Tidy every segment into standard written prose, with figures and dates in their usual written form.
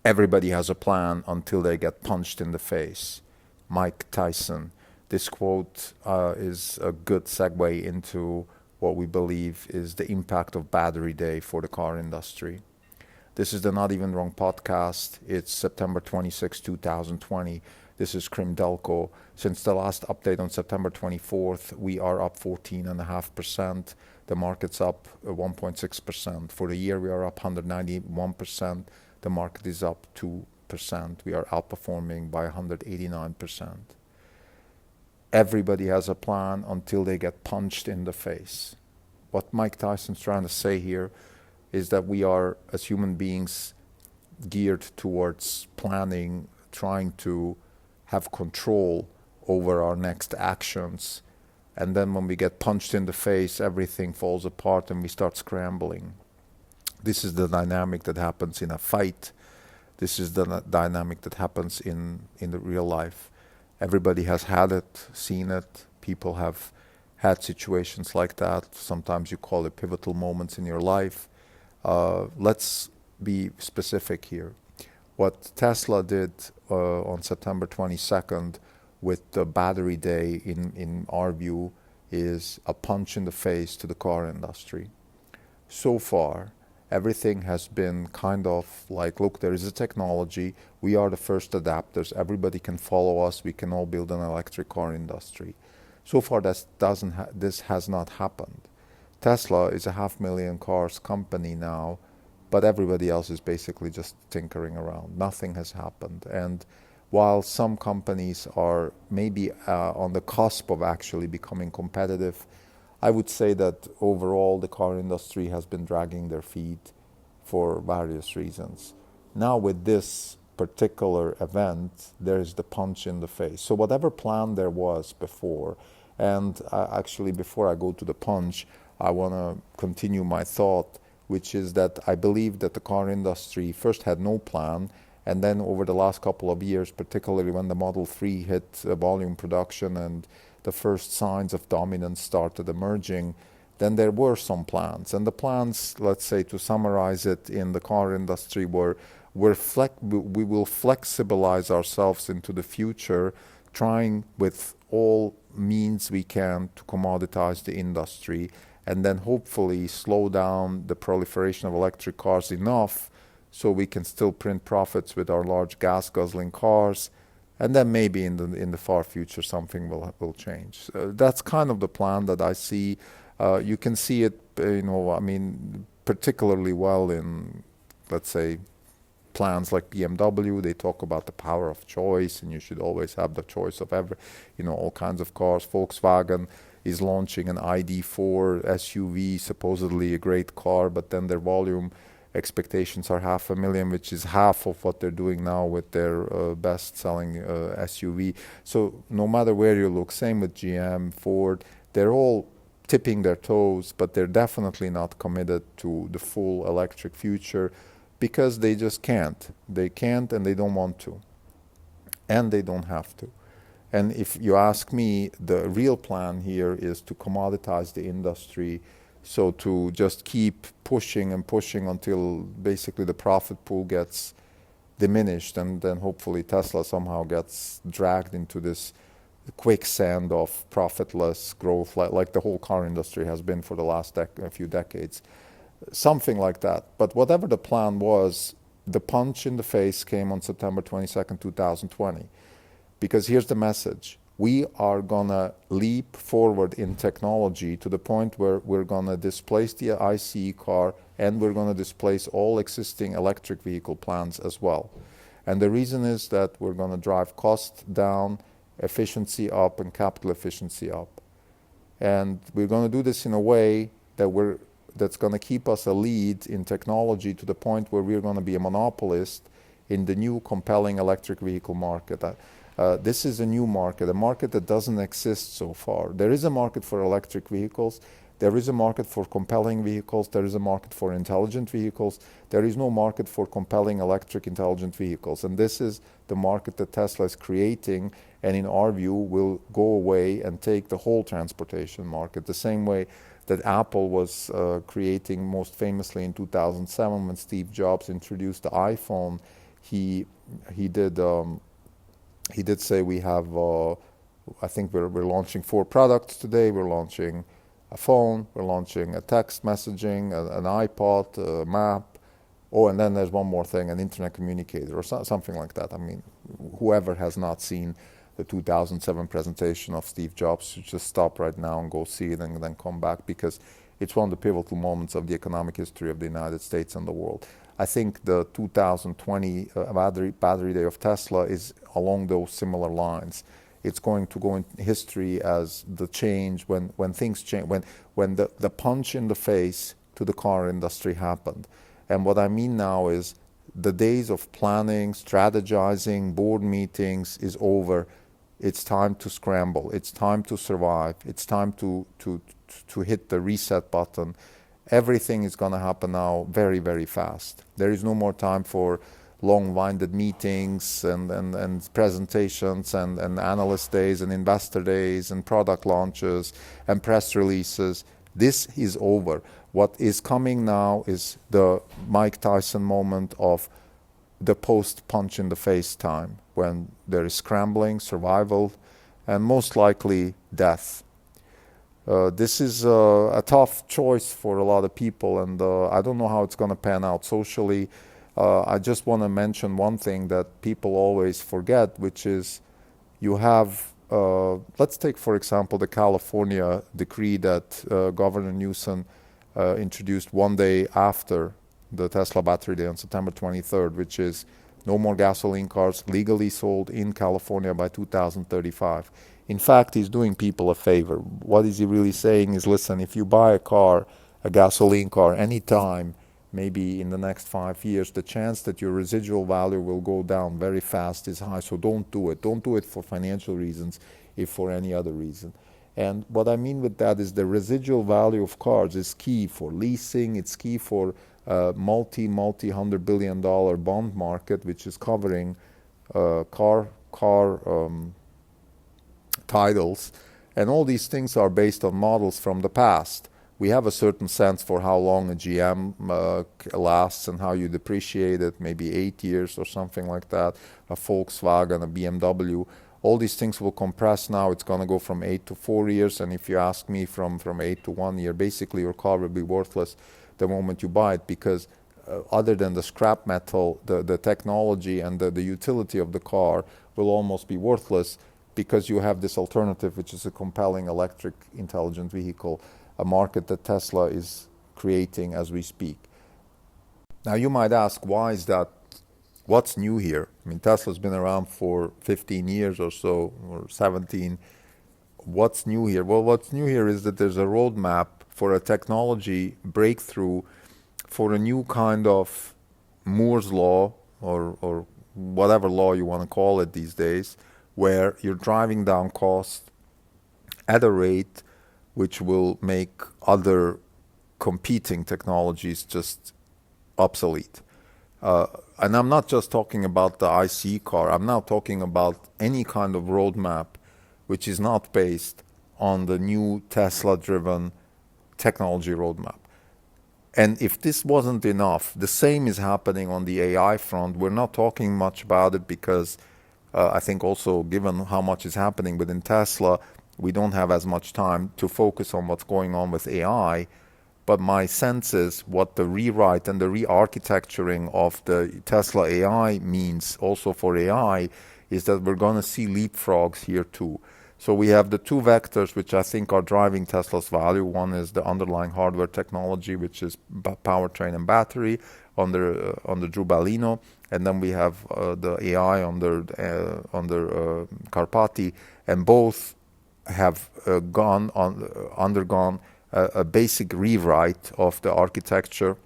Everybody has a plan until they get punched in the face. Mike Tyson. This quote is a good segue into what we believe is the impact of Battery Day for the car industry. This is the Not Even Wrong podcast. It's September 26, 2020. This is Krim Delco. Since the last update on September 24th, we are up 14.5%. The market's up 1.6%. For the year, we are up 191%. The market is up 2%. We are outperforming by 189%. Everybody has a plan until they get punched in the face. What Mike Tyson's trying to say here is that we are, as human beings, geared towards planning, trying to have control over our next actions. And then when we get punched in the face, everything falls apart and we start scrambling. This is the dynamic that happens in a fight. This is the dynamic that happens in the real life. Everybody has had it, seen it. People have had situations like that. Sometimes you call it pivotal moments in your life. Let's be specific here. What Tesla did on September 22nd with the Battery Day, in our view, is a punch in the face to the car industry. So far, everything has been kind of like, look, there is a technology. We are the first adapters. Everybody can follow us. We can all build an electric car industry. So far, this has not happened. Tesla is a 500,000 cars company now, but everybody else is basically just tinkering around. Nothing has happened. And while some companies are maybe on the cusp of actually becoming competitive, I would say that overall the car industry has been dragging their feet for various reasons. Now with this particular event, there is the punch in the face. So whatever plan there was before, and actually before I go to the punch, I want to continue my thought, which is that I believe that the car industry first had no plan, and then over the last couple of years, particularly when the Model 3 hit volume production and the first signs of dominance started emerging, then there were some plans. And the plans, let's say to summarize it in the car industry, were we will flexibilize ourselves into the future, trying with all means we can to commoditize the industry, and then hopefully slow down the proliferation of electric cars enough so we can still print profits with our large gas-guzzling cars. And then maybe in the far future something will change. That's kind of the plan that I see. You can see it, particularly well in, let's say, plans like BMW. They talk about the power of choice, and you should always have the choice of all kinds of cars. Volkswagen is launching an ID4 SUV, supposedly a great car, but then their volume expectations are 500,000, which is half of what they're doing now with their best-selling SUV. So no matter where you look, same with GM, Ford, they're all tipping their toes, but they're definitely not committed to the full electric future because they just can't. They can't and they don't want to. And they don't have to. And if you ask me, the real plan here is to commoditize the industry. So to just keep pushing and pushing until basically the profit pool gets diminished, and then hopefully Tesla somehow gets dragged into this quicksand of profitless growth, like the whole car industry has been for the last few decades. Something like that. But whatever the plan was, the punch in the face came on September 22nd, 2020. Because here's the message. We are going to leap forward in technology to the point where we're going to displace the ICE car, and we're going to displace all existing electric vehicle plans as well. And the reason is that we're going to drive cost down, efficiency up, and capital efficiency up. And we're going to do this in a way that's going to keep us a lead in technology to the point where we're going to be a monopolist in the new compelling electric vehicle market. This is a new market, a market that doesn't exist so far. There is a market for electric vehicles. There is a market for compelling vehicles. There is a market for intelligent vehicles. There is no market for compelling electric intelligent vehicles. And this is the market that Tesla is creating, and in our view will go away and take the whole transportation market, the same way that Apple was creating most famously in 2007 when Steve Jobs introduced the iPhone. he he did he did say we have. I think we're launching 4 products today. We're launching a phone. We're launching a text messaging, an iPod, a map. Oh, and then there's one more thing, an internet communicator or something like that. I mean, whoever has not seen the 2007 presentation of Steve Jobs should just stop right now and go see it and then come back, because it's one of the pivotal moments of the economic history of the United States and the world. I think the 2020 battery day of Tesla is along those similar lines. It's going to go in history as the change when things change, when the punch in the face to the car industry happened. And what I mean now is the days of planning, strategizing, board meetings is over. It's time to scramble. It's time to survive. It's time to hit the reset button. Everything is going to happen now very, very fast. There is no more time for long-winded meetings and presentations and analyst days and investor days and product launches and press releases. This is over. What is coming now is the Mike Tyson moment of the post-punch in the face time, when there is scrambling, survival, and most likely death. This is a tough choice for a lot of people, and I don't know how it's going to pan out socially. I just want to mention one thing that people always forget, which is you have, let's take, for example, the California decree that Governor Newsom introduced one day after the Tesla Battery Day on September 23rd, which is no more gasoline cars legally sold in California by 2035. In fact, he's doing people a favor. What is he really saying is, listen, if you buy a car, a gasoline car, anytime, maybe in the next 5 years, the chance that your residual value will go down very fast is high. So don't do it. Don't do it for financial reasons, if for any other reason. And what I mean with that is the residual value of cars is key for leasing. It's key for multi-$100 billion bond market, which is covering car titles. And all these things are based on models from the past. We have a certain sense for how long a GM lasts and how you depreciate it, maybe 8 years or something like that, a Volkswagen, a BMW. All these things will compress now. It's going to go from 8 to 4 years. And if you ask me, from 8 to 1 year, basically your car will be worthless the moment you buy it, because other than the scrap metal, the technology and the utility of the car will almost be worthless, because you have this alternative, which is a compelling electric intelligent vehicle, a market that Tesla is creating as we speak. Now you might ask, why is that? What's new here? I mean, Tesla's been around for 15 years or so, or 17. What's new here? Well, what's new here is that there's a roadmap for a technology breakthrough for a new kind of Moore's law, or whatever law you want to call it these days, where you're driving down costs at a rate which will make other competing technologies just obsolete. And I'm not just talking about the ICE car. I'm now talking about any kind of roadmap which is not based on the new Tesla-driven technology roadmap. And if this wasn't enough, the same is happening on the AI front. We're not talking much about it because I think also, given how much is happening within Tesla, we don't have as much time to focus on what's going on with AI. But my sense is what the rewrite and the re-architecturing of the Tesla AI means also for AI is that we're going to see leapfrogs here too. So we have the two vectors which I think are driving Tesla's value. One is the underlying hardware technology, which is powertrain and battery under Drew Balino, and then we have the AI under Karpati, and both have undergone a basic rewrite of the architecture,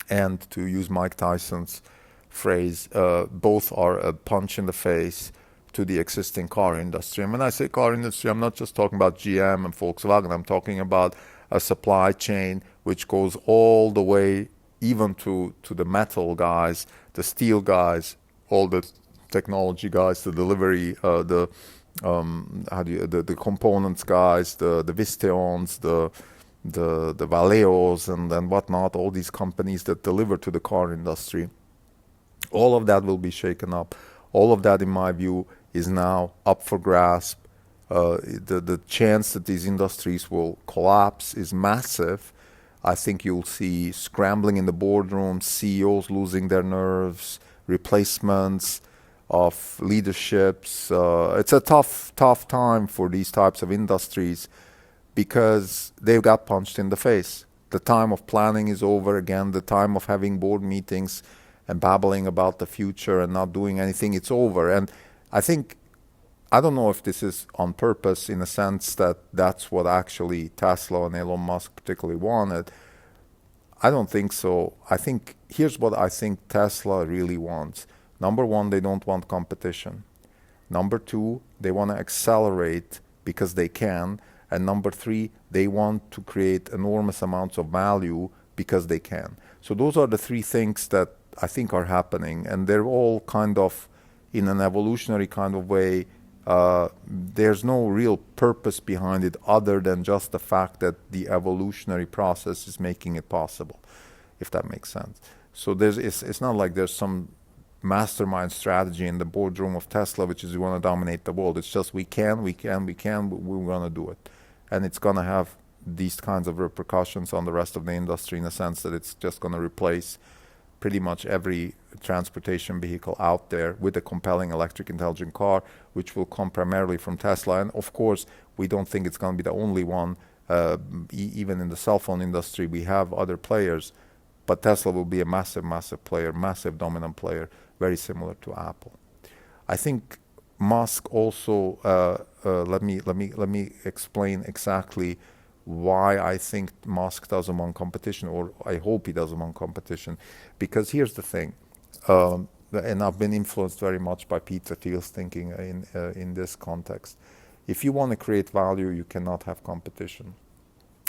and to use Mike Tyson's phrase, both are a punch in the face to the existing car industry. And when I say car industry, I'm not just talking about GM and Volkswagen. I'm talking about a supply chain which goes all the way even to the metal guys, the steel guys, all the technology guys, the delivery, the components guys, the Visteons, the Valeos and whatnot, all these companies that deliver to the car industry. All of that will be shaken up. All of that, in my view, is now up for grasp. The chance that these industries will collapse is massive. I think you'll see scrambling in the boardroom, CEOs losing their nerves, replacements of leaderships. It's a tough time for these types of industries because they've got punched in the face. The time of planning is over again. The time of having board meetings and babbling about the future and not doing anything, it's over. And I don't know if this is on purpose in a sense that that's what actually Tesla and Elon Musk particularly wanted. I don't think so. Here's what I think Tesla really wants. Number one, they don't want competition. Number two, they want to accelerate because they can. And number three, they want to create enormous amounts of value because they can. So those are the three things that I think are happening. And they're all kind of in an evolutionary kind of way. There's no real purpose behind it other than just the fact that the evolutionary process is making it possible, if that makes sense. So it's not like there's some mastermind strategy in the boardroom of Tesla, which is we want to dominate the world. It's just we're going to do it. And it's going to have these kinds of repercussions on the rest of the industry in the sense that it's just going to replace pretty much every transportation vehicle out there with a compelling electric intelligent car, which will come primarily from Tesla. And of course, we don't think it's going to be the only one. Even in the cell phone industry, we have other players, but Tesla will be a massive player, massive dominant player, very similar to Apple. I think Musk also, let me explain exactly why I think Musk doesn't want competition, or I hope he doesn't want competition. Because here's the thing, and I've been influenced very much by Peter Thiel's thinking in this context. If you want to create value, you cannot have competition,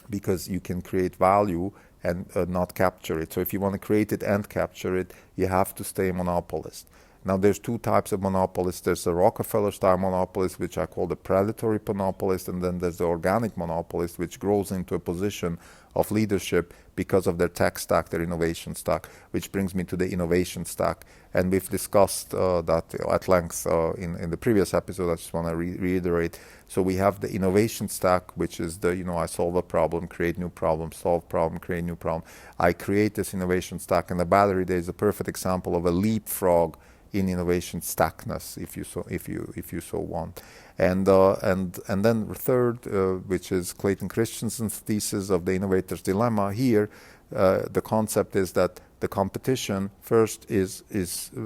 because you can create value and not capture it. So if you want to create it and capture it, you have to stay a monopolist. Now, there's two types of monopolists. There's the Rockefeller-style monopolist, which I call the predatory monopolist, and then there's the organic monopolist, which grows into a position of leadership because of their tech stack, their innovation stack, which brings me to the innovation stack. And we've discussed that at length in the previous episode. I just want to reiterate. So we have the innovation stack, which is I solve a problem, create new problem, solve problem, create new problem. I create this innovation stack, and the battery day is a perfect example of a leapfrog in innovation stackness, if you so want. And then third, which is Clayton Christensen's thesis of the innovator's dilemma. Here, the concept is that the competition first is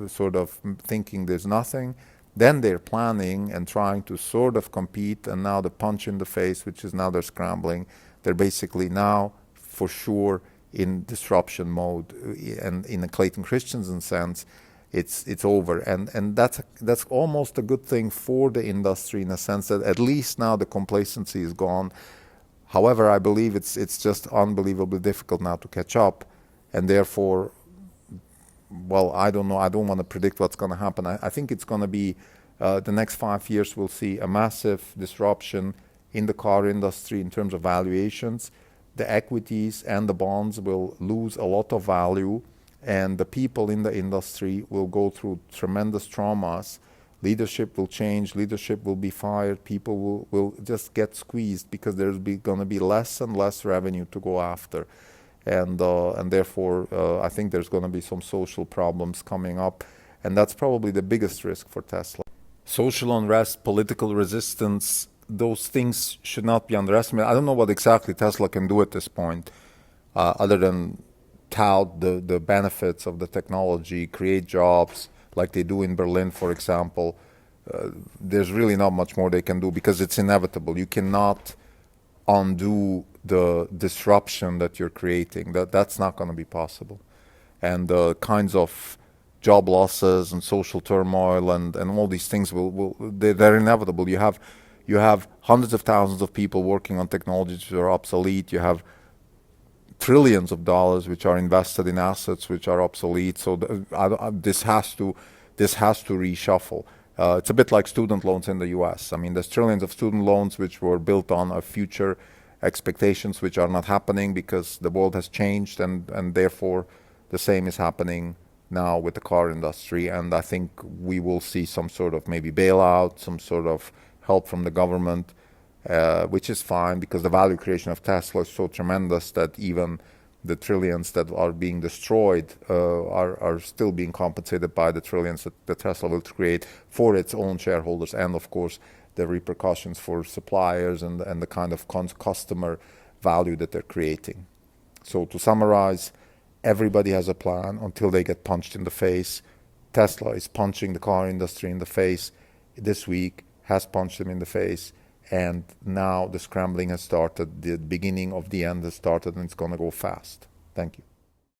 sort of thinking there's nothing, then they're planning and trying to sort of compete, and now the punch in the face, which is now they're scrambling. They're basically now for sure in disruption mode, and in a Clayton Christensen sense, it's over, and that's almost a good thing for the industry in a sense that at least now the complacency is gone. However, I believe it's just unbelievably difficult now to catch up, and therefore, well, I don't know. I don't want to predict what's going to happen. I think it's going to be the next 5 years. We'll see a massive disruption in the car industry in terms of valuations. The equities and the bonds will lose a lot of value. And the people in the industry will go through tremendous traumas. Leadership will change, leadership will be fired, people will just get squeezed because there's going to be less and less revenue to go after. And therefore, I think there's going to be some social problems coming up. And that's probably the biggest risk for Tesla. Social unrest, political resistance, those things should not be underestimated. I don't know what exactly Tesla can do at this point, other than tout the benefits of the technology, create jobs like they do in Berlin, for example. There's really not much more they can do because it's inevitable. You cannot undo the disruption that you're creating. That's not going to be possible. And the kinds of job losses and social turmoil and all these things they're inevitable. You have hundreds of thousands of people working on technologies that are obsolete. You have trillions of dollars which are invested in assets which are obsolete. So this has to reshuffle. It's a bit like student loans in the U.S. I mean, there's trillions of student loans which were built on a future expectations which are not happening because the world has changed, and therefore the same is happening now with the car industry, and I think we will see some sort of maybe bailout, some sort of help from the government, which is fine because the value creation of Tesla is so tremendous that even the trillions that are being destroyed are still being compensated by the trillions that Tesla will create for its own shareholders, and of course the repercussions for suppliers and the kind of customer value that they're creating. So to summarize, everybody has a plan until they get punched in the face. Tesla is punching the car industry in the face this week, has punched them in the face, and now the scrambling has started. The beginning of the end has started, and it's going to go fast. Thank you.